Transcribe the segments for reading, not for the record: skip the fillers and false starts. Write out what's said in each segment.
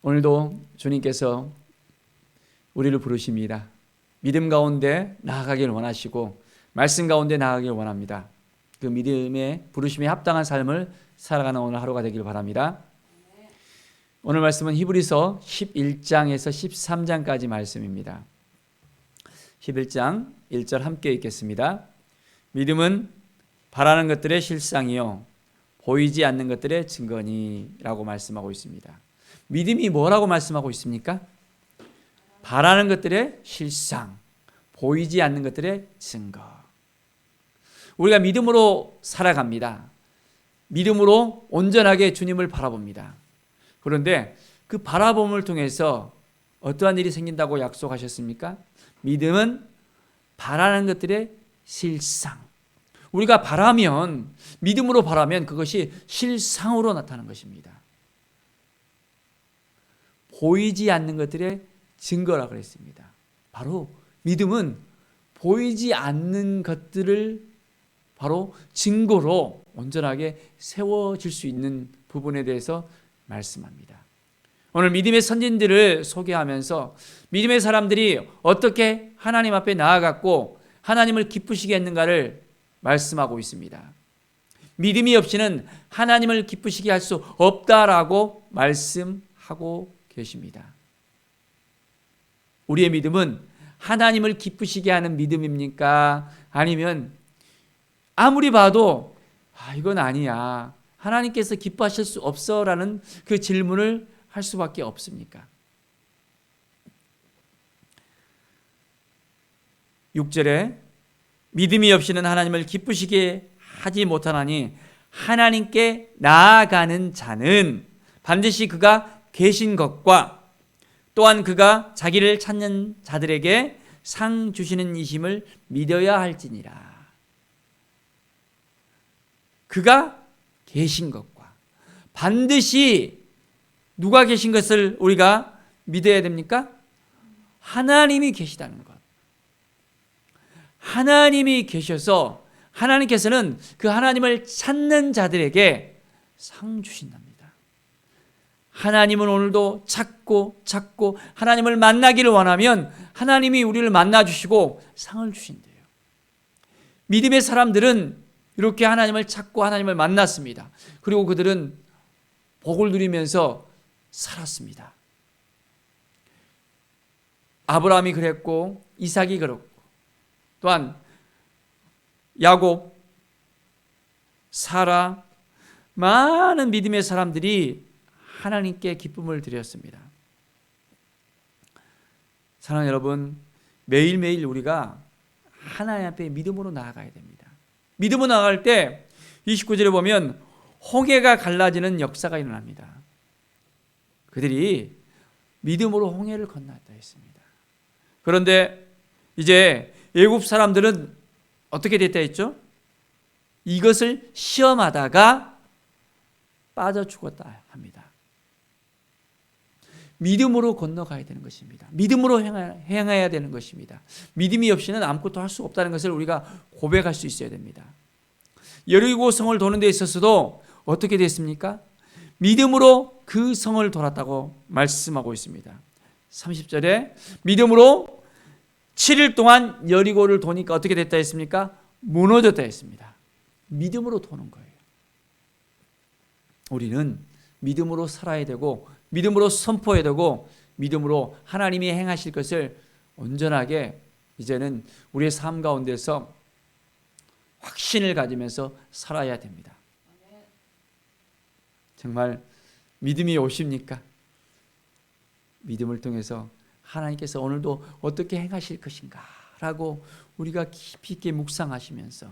오늘도 주님께서 우리를 부르십니다. 믿음 가운데 나아가길 원하시고 말씀 가운데 나아가길 원합니다. 그 믿음의 부르심에 합당한 삶을 살아가는 오늘 하루가 되길 바랍니다. 오늘 말씀은 히브리서 11장에서 13장까지 말씀입니다. 11장 1절 함께 읽겠습니다. 믿음은 바라는 것들의 실상이요 보이지 않는 것들의 증거니 라고 말씀하고 있습니다. 믿음이 뭐라고 말씀하고 있습니까? 바라는 것들의 실상, 보이지 않는 것들의 증거. 우리가 믿음으로 살아갑니다. 믿음으로 온전하게 주님을 바라봅니다. 그런데 그 바라봄을 통해서 어떠한 일이 생긴다고 약속하셨습니까? 믿음은 바라는 것들의 실상. 우리가 바라면, 믿음으로 바라면 그것이 실상으로 나타나는 것입니다. 보이지 않는 것들의 증거라고 그랬습니다. 바로 믿음은 보이지 않는 것들을 바로 증거로 온전하게 세워질 수 있는 부분에 대해서 말씀합니다. 오늘 믿음의 선진들을 소개하면서 믿음의 사람들이 어떻게 하나님 앞에 나아갔고 하나님을 기쁘시게 했는가를 말씀하고 있습니다. 믿음이 없이는 하나님을 기쁘시게 할 수 없다라고 말씀하고 계십니다. 우리의 믿음은 하나님을 기쁘시게 하는 믿음입니까? 아니면 아무리 봐도 이건 아니야, 하나님께서 기뻐하실 수 없어라는 그 질문을 할 수밖에 없습니까? 6절에 믿음이 없이는 하나님을 기쁘시게 하지 못하나니 하나님께 나아가는 자는 반드시 그가 계신 것과 또한 그가 자기를 찾는 자들에게 상 주시는 이심을 믿어야 할지니라. 그가 계신 것과 반드시 누가 계신 것을 우리가 믿어야 됩니까? 하나님이 계시다는 것. 하나님이 계셔서 하나님께서는 그 하나님을 찾는 자들에게 상 주신답니다. 하나님은 오늘도 찾고 하나님을 만나기를 원하면 하나님이 우리를 만나주시고 상을 주신대요. 믿음의 사람들은 이렇게 하나님을 찾고 하나님을 만났습니다. 그리고 그들은 복을 누리면서 살았습니다. 아브라함이 그랬고 이삭이 그랬고 또한 야곱, 사라, 많은 믿음의 사람들이 하나님께 기쁨을 드렸습니다. 사랑하는 여러분, 매일매일 우리가 하나님 앞에 믿음으로 나아가야 됩니다. 믿음으로 나아갈 때 29절에 보면 홍해가 갈라지는 역사가 일어납니다. 그들이 믿음으로 홍해를 건넜다 했습니다. 그런데 이제 애굽 사람들은 어떻게 됐다 했죠? 이것을 시험하다가 빠져 죽었다 합니다. 믿음으로 건너가야 되는 것입니다. 믿음으로 행해야 되는 것입니다. 믿음이 없이는 아무것도 할 수 없다는 것을 우리가 고백할 수 있어야 됩니다. 여리고 성을 도는 데 있어서도 어떻게 됐습니까? 믿음으로 그 성을 돌았다고 말씀하고 있습니다. 30절에 믿음으로 7일 동안 여리고를 도니까 어떻게 됐다 했습니까? 무너졌다 했습니다. 믿음으로 도는 거예요. 우리는 믿음으로 살아야 되고 믿음으로 선포해야 되고 믿음으로 하나님이 행하실 것을 온전하게 이제는 우리의 삶 가운데서 확신을 가지면서 살아야 됩니다. 정말 믿음이 오십니까? 믿음을 통해서 하나님께서 오늘도 어떻게 행하실 것인가 라고 우리가 깊이 있게 묵상하시면서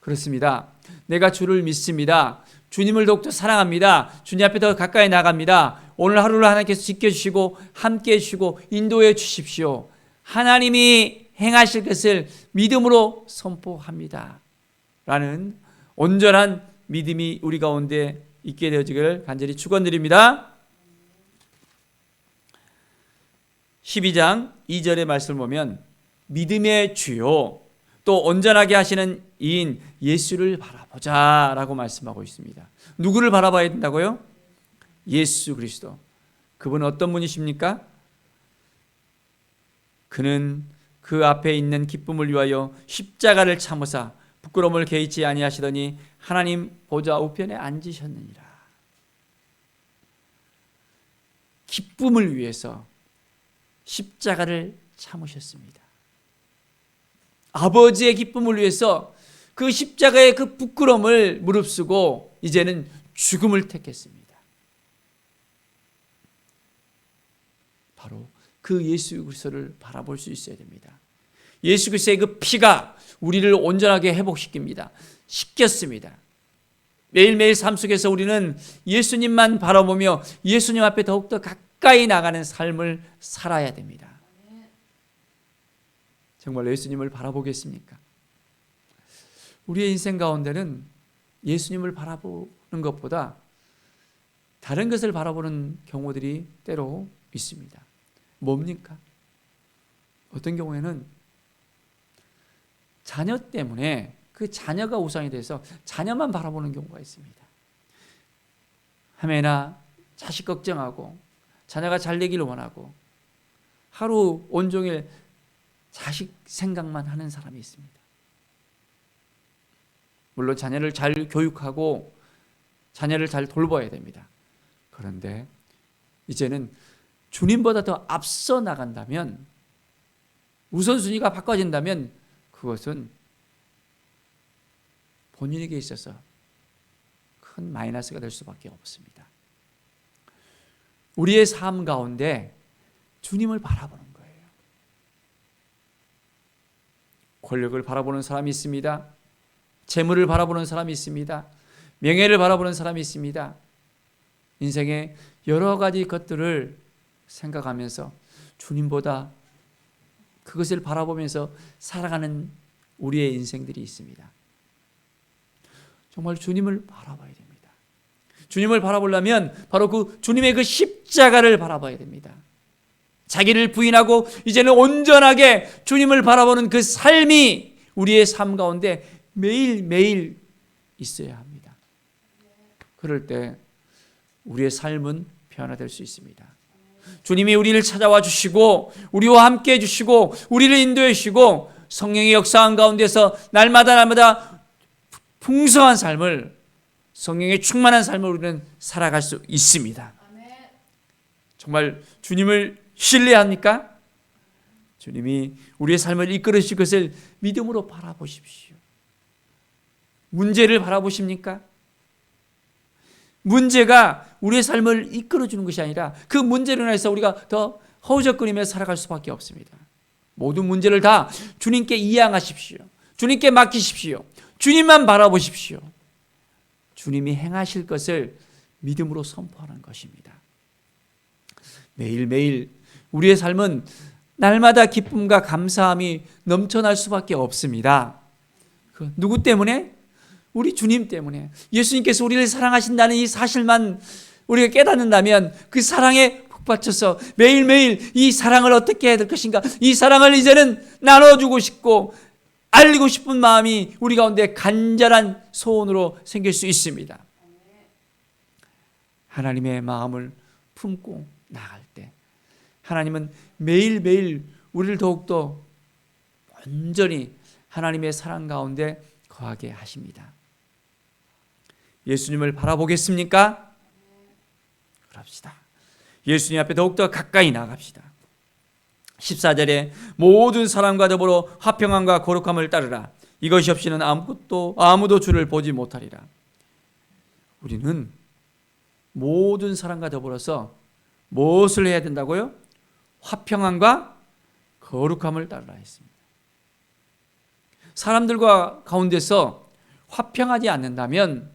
그렇습니다. 내가 주를 믿습니다. 주님을 더욱더 사랑합니다. 주님 앞에 더 가까이 나갑니다. 오늘 하루를 하나님께서 지켜주시고 함께해 주시고 인도해 주십시오. 하나님이 행하실 것을 믿음으로 선포합니다. 라는 온전한 믿음이 우리 가운데 있게 되어지기를 간절히 축원드립니다. 12장 2절의 말씀을 보면 믿음의 주요 또 온전하게 하시는 이인 예수를 바라보자 라고 말씀하고 있습니다. 누구를 바라봐야 된다고요? 예수 그리스도. 그분은 어떤 분이십니까? 그는 그 앞에 있는 기쁨을 위하여 십자가를 참으사 부끄러움을 개의치 아니하시더니 하나님 보좌 우편에 앉으셨느니라. 기쁨을 위해서 십자가를 참으셨습니다. 아버지의 기쁨을 위해서 그 십자가의 그 부끄러움을 무릅쓰고 이제는 죽음을 택했습니다. 바로 그 예수 그리스도를 바라볼 수 있어야 됩니다. 예수 그리스도의 그 피가 우리를 온전하게 회복시킵니다. 시켰습니다. 매일매일 삶 속에서 우리는 예수님만 바라보며 예수님 앞에 더욱더 가까이 나가는 삶을 살아야 됩니다. 정말 예수님을 바라보겠습니까? 우리의 인생 가운데는 예수님을 바라보는 것보다 다른 것을 바라보는 경우들이 때로 있습니다. 뭡니까? 어떤 경우에는 자녀 때문에 그 자녀가 우상이 돼서 자녀만 바라보는 경우가 있습니다. 하매나 자식 걱정하고 자녀가 잘 되기를 원하고 하루 온종일 자식 생각만 하는 사람이 있습니다. 물론 자녀를 잘 교육하고 자녀를 잘 돌봐야 됩니다. 그런데 이제는 주님보다 더 앞서 나간다면, 우선순위가 바꿔진다면 그것은 본인에게 있어서 큰 마이너스가 될 수밖에 없습니다. 우리의 삶 가운데 주님을 바라보는 거예요. 권력을 바라보는 사람이 있습니다. 재물을 바라보는 사람이 있습니다. 명예를 바라보는 사람이 있습니다. 인생의 여러 가지 것들을 생각하면서 주님보다 그것을 바라보면서 살아가는 우리의 인생들이 있습니다. 정말 주님을 바라봐야 됩니다. 주님을 바라보려면 바로 그 주님의 그 십자가를 바라봐야 됩니다. 자기를 부인하고 이제는 온전하게 주님을 바라보는 그 삶이 우리의 삶 가운데 매일매일 있어야 합니다. 그럴 때 우리의 삶은 변화될 수 있습니다. 주님이 우리를 찾아와 주시고 우리와 함께 해 주시고 우리를 인도해 주시고 성령의 역사한 가운데서 날마다 풍성한 삶을, 성령의 충만한 삶을 우리는 살아갈 수 있습니다. 정말 주님을 신뢰합니까? 주님이 우리의 삶을 이끌어 주실 것을 믿음으로 바라보십시오. 문제를 바라보십니까? 문제가 우리의 삶을 이끌어주는 것이 아니라 그 문제로 인해서 우리가 더 허우적거리며 살아갈 수밖에 없습니다. 모든 문제를 다 주님께 이양하십시오. 주님께 맡기십시오. 주님만 바라보십시오. 주님이 행하실 것을 믿음으로 선포하는 것입니다. 매일매일 우리의 삶은 날마다 기쁨과 감사함이 넘쳐날 수밖에 없습니다. 누구 때문에? 우리 주님 때문에. 예수님께서 우리를 사랑하신다는 이 사실만 우리가 깨닫는다면 그 사랑에 북받쳐서 매일매일 이 사랑을 어떻게 해야 될 것인가, 이 사랑을 이제는 나눠주고 싶고 알리고 싶은 마음이 우리 가운데 간절한 소원으로 생길 수 있습니다. 하나님의 마음을 품고 나갈 때 하나님은 매일매일 우리를 더욱더 온전히 하나님의 사랑 가운데 거하게 하십니다. 예수님을 바라보겠습니까? 그럽시다. 예수님 앞에 더욱더 가까이 나갑시다. 14절에 모든 사람과 더불어 화평함과 거룩함을 따르라. 이것이 없이는 아무도 주를 보지 못하리라. 우리는 모든 사람과 더불어서 무엇을 해야 된다고요? 화평함과 거룩함을 따르라 했습니다. 사람들과 가운데서 화평하지 않는다면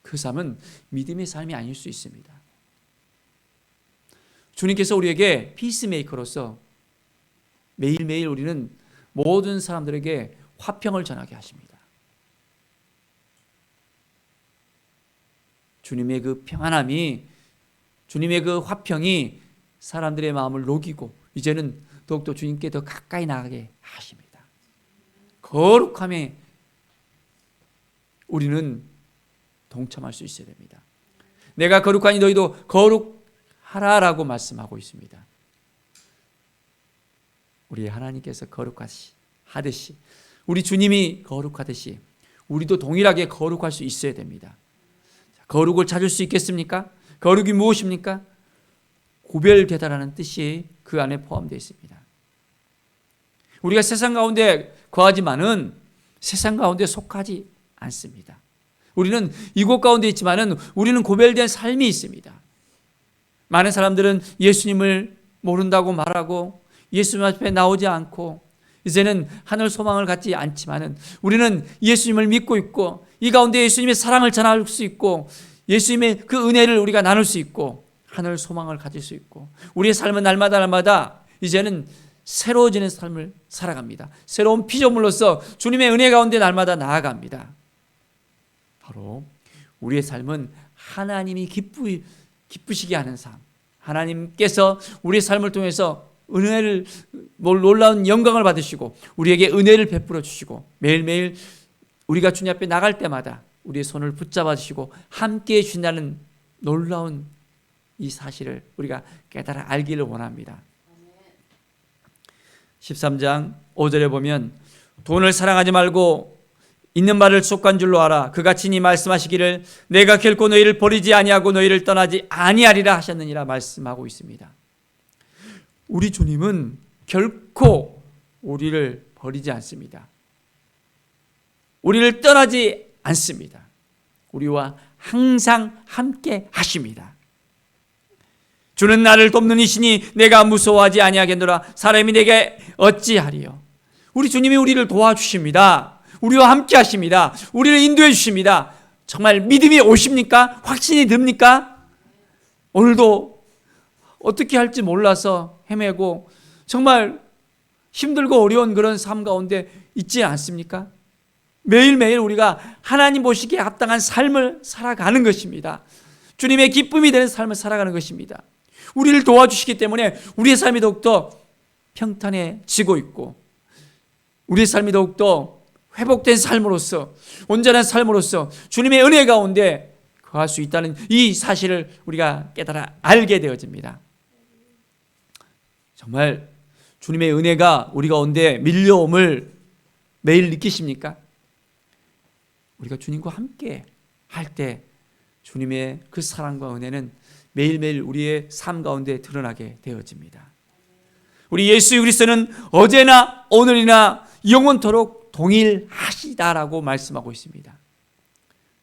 그 삶은 믿음의 삶이 아닐 수 있습니다. 주님께서 우리에게 피스메이커로서 매일매일 우리는 모든 사람들에게 화평을 전하게 하십니다. 주님의 그 평안함이, 주님의 그 화평이 사람들의 마음을 녹이고 이제는 더욱더 주님께 더 가까이 나가게 하십니다. 거룩함에 우리는 동참할 수 있어야 됩니다. 내가 거룩하니 너희도 하라라고 말씀하고 있습니다. 우리 하나님께서 거룩하듯이 우리 주님이 거룩하듯이 우리도 동일하게 거룩할 수 있어야 됩니다. 거룩을 찾을 수 있겠습니까? 거룩이 무엇입니까? 구별되다라는 뜻이 그 안에 포함되어 있습니다. 우리가 세상 가운데 거하지만은 세상 가운데 속하지 않습니다. 우리는 이곳 가운데 있지만은 우리는 구별된 삶이 있습니다. 많은 사람들은 예수님을 모른다고 말하고 예수님 앞에 나오지 않고 이제는 하늘 소망을 갖지 않지만은 우리는 예수님을 믿고 있고 이 가운데 예수님의 사랑을 전할 수 있고 예수님의 그 은혜를 우리가 나눌 수 있고 하늘 소망을 가질 수 있고 우리의 삶은 날마다 이제는 새로워지는 삶을 살아갑니다. 새로운 피조물로서 주님의 은혜 가운데 날마다 나아갑니다. 바로 우리의 삶은 하나님이 기쁘시게 하는 삶, 하나님께서 우리의 삶을 통해서 은혜를 놀라운 영광을 받으시고 우리에게 은혜를 베풀어 주시고 매일매일 우리가 주님 앞에 나갈 때마다 우리의 손을 붙잡아 주시고 함께해 주신다는 놀라운 이 사실을 우리가 깨달아 알기를 원합니다. 13장 5절에 보면 돈을 사랑하지 말고 있는 바를 속한 줄로 알아. 그같이 니 말씀하시기를 내가 결코 너희를 버리지 아니하고 너희를 떠나지 아니하리라 하셨느니라 말씀하고 있습니다. 우리 주님은 결코 우리를 버리지 않습니다. 우리를 떠나지 않습니다. 우리와 항상 함께 하십니다. 주는 나를 돕는 이시니 내가 무서워하지 아니하겠노라. 사람이 내게 어찌하리요. 우리 주님이 우리를 도와주십니다. 우리와 함께 하십니다. 우리를 인도해 주십니다. 정말 믿음이 오십니까? 확신이 듭니까? 오늘도 어떻게 할지 몰라서 헤매고 정말 힘들고 어려운 그런 삶 가운데 있지 않습니까? 매일매일 우리가 하나님 보시기에 합당한 삶을 살아가는 것입니다. 주님의 기쁨이 되는 삶을 살아가는 것입니다. 우리를 도와주시기 때문에 우리의 삶이 더욱더 평탄해지고 있고 우리의 삶이 더욱더 회복된 삶으로서 온전한 삶으로서 주님의 은혜 가운데 거할 수 있다는 이 사실을 우리가 깨달아 알게 되어집니다. 정말 주님의 은혜가 우리 가운데 밀려옴을 매일 느끼십니까? 우리가 주님과 함께 할 때 주님의 그 사랑과 은혜는 매일매일 우리의 삶 가운데 드러나게 되어집니다. 우리 예수 그리스도는 어제나 오늘이나 영원토록 동일하시다라고 말씀하고 있습니다.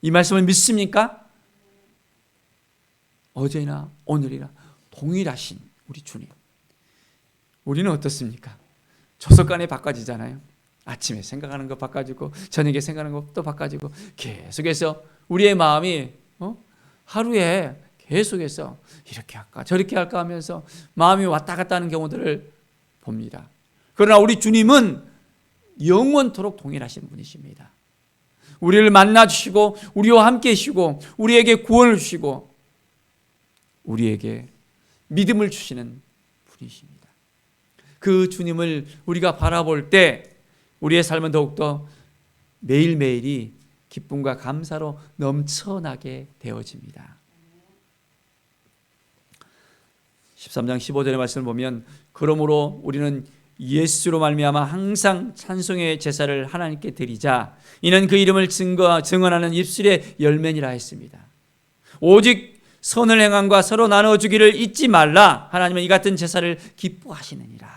이 말씀을 믿습니까? 어제나 오늘이나 동일하신 우리 주님. 우리는 어떻습니까? 조석간에 바꿔지잖아요. 아침에 생각하는 것 바꿔지고 저녁에 생각하는 것도 바꿔지고 계속해서 우리의 마음이 하루에 계속해서 이렇게 할까 저렇게 할까 하면서 마음이 왔다 갔다 하는 경우들을 봅니다. 그러나 우리 주님은 영원토록 동일하신 분이십니다. 우리를 만나주시고 우리와 함께 하시고 우리에게 구원을 주시고 우리에게 믿음을 주시는 분이십니다. 그 주님을 우리가 바라볼 때 우리의 삶은 더욱더 매일매일이 기쁨과 감사로 넘쳐나게 되어집니다. 13장 15절의 말씀을 보면 그러므로 우리는 예수로 말미암아 항상 찬송의 제사를 하나님께 드리자. 이는 그 이름을 증언하는 입술의 열매니라 했습니다. 오직 선을 행함과 서로 나눠주기를 잊지 말라. 하나님은 이 같은 제사를 기뻐하시느니라.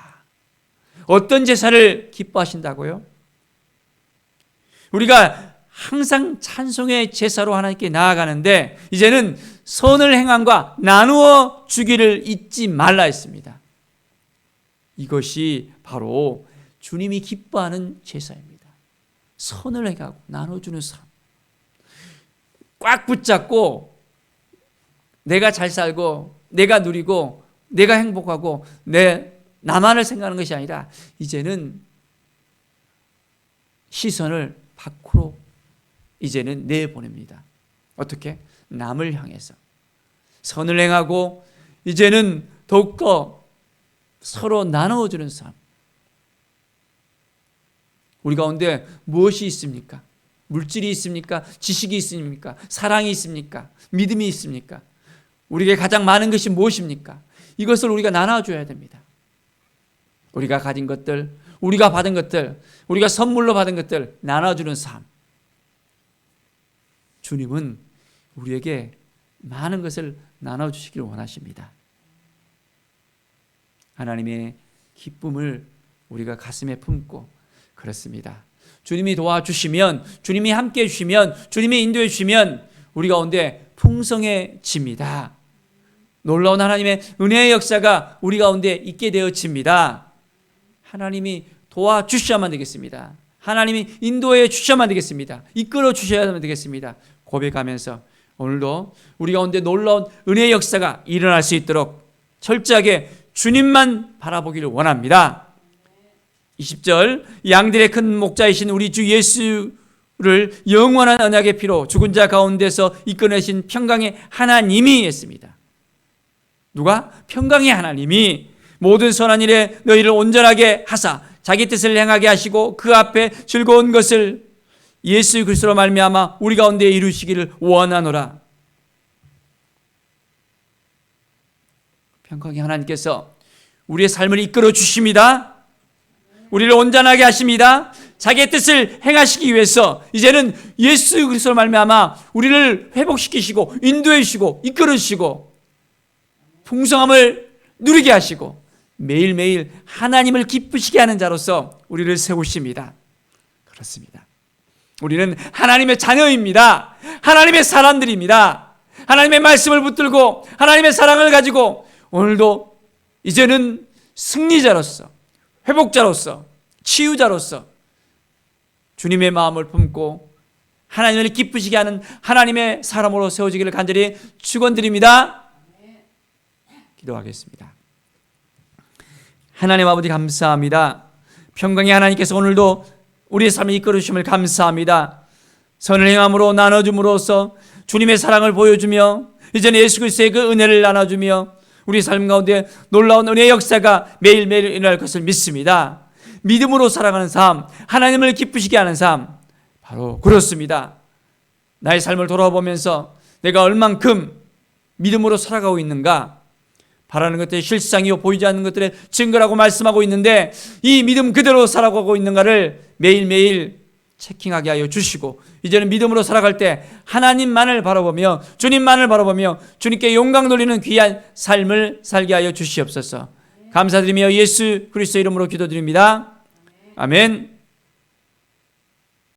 어떤 제사를 기뻐하신다고요? 우리가 항상 찬송의 제사로 하나님께 나아가는데 이제는 선을 행함과 나누어 주기를 잊지 말라 했습니다. 이것이 바로 주님이 기뻐하는 제사입니다. 선을 행하고 나눠주는 삶. 꽉 붙잡고 내가 잘 살고 내가 누리고 내가 행복하고 나만을 생각하는 것이 아니라 이제는 시선을 밖으로 이제는 내보냅니다. 어떻게? 남을 향해서 선을 행하고 이제는 더욱더 서로 나누어주는 삶. 우리 가운데 무엇이 있습니까? 물질이 있습니까? 지식이 있습니까? 사랑이 있습니까? 믿음이 있습니까? 우리에게 가장 많은 것이 무엇입니까? 이것을 우리가 나눠줘야 됩니다. 우리가 가진 것들, 우리가 받은 것들, 우리가 선물로 받은 것들 나눠주는 삶. 주님은 우리에게 많은 것을 나눠주시기를 원하십니다. 하나님의 기쁨을 우리가 가슴에 품고, 그렇습니다. 주님이 도와주시면, 주님이 함께해 주시면, 주님이 인도해 주시면 우리 가운데 풍성해집니다. 놀라운 하나님의 은혜의 역사가 우리 가운데 있게 되어집니다. 하나님이 도와주셔야만 되겠습니다. 하나님이 인도해 주셔야만 되겠습니다. 이끌어 주셔야만 되겠습니다. 고백하면서 오늘도 우리 가운데 놀라운 은혜의 역사가 일어날 수 있도록 철저하게 주님만 바라보기를 원합니다. 20절, 양들의 큰 목자이신 우리 주 예수를 영원한 언약의 피로 죽은 자 가운데서 이끌어내신 평강의 하나님이 했습니다. 누가? 평강의 하나님이 모든 선한 일에 너희를 온전하게 하사 자기 뜻을 행하게 하시고 그 앞에 즐거운 것을 예수 그리스도로 말미암아 우리 가운데 이루시기를 원하노라. 평강의 하나님께서 우리의 삶을 이끌어 주십니다. 우리를 온전하게 하십니다. 자기의 뜻을 행하시기 위해서 이제는 예수 그리스도로 말미암아 우리를 회복시키시고 인도해 주시고 이끌어 주시고 풍성함을 누리게 하시고 매일매일 하나님을 기쁘시게 하는 자로서 우리를 세우십니다. 그렇습니다. 우리는 하나님의 자녀입니다. 하나님의 사람들입니다. 하나님의 말씀을 붙들고 하나님의 사랑을 가지고 오늘도 이제는 승리자로서, 회복자로서, 치유자로서 주님의 마음을 품고 하나님을 기쁘시게 하는 하나님의 사람으로 세워지기를 간절히 축원드립니다. 기도하겠습니다. 하나님 아버지 감사합니다. 평강의 하나님께서 오늘도 우리의 삶을 이끌어 주심을 감사합니다. 선을 행함으로 나눠줌으로써 주님의 사랑을 보여주며 이제는 예수 그리스도의 그 은혜를 나눠주며 우리 삶 가운데 놀라운 은혜의 역사가 매일매일 일어날 것을 믿습니다. 믿음으로 살아가는 삶, 하나님을 기쁘시게 하는 삶, 바로 그렇습니다. 나의 삶을 돌아보면서 내가 얼만큼 믿음으로 살아가고 있는가, 바라는 것들의 실상이요 보이지 않는 것들의 증거라고 말씀하고 있는데 이 믿음 그대로 살아가고 있는가를 매일매일 체킹하게 하여 주시고 이제는 믿음으로 살아갈 때 하나님만을 바라보며 주님만을 바라보며 주님께 영광 돌리는 귀한 삶을 살게 하여 주시옵소서. 감사드리며 예수 그리스도 이름으로 기도드립니다. 아멘.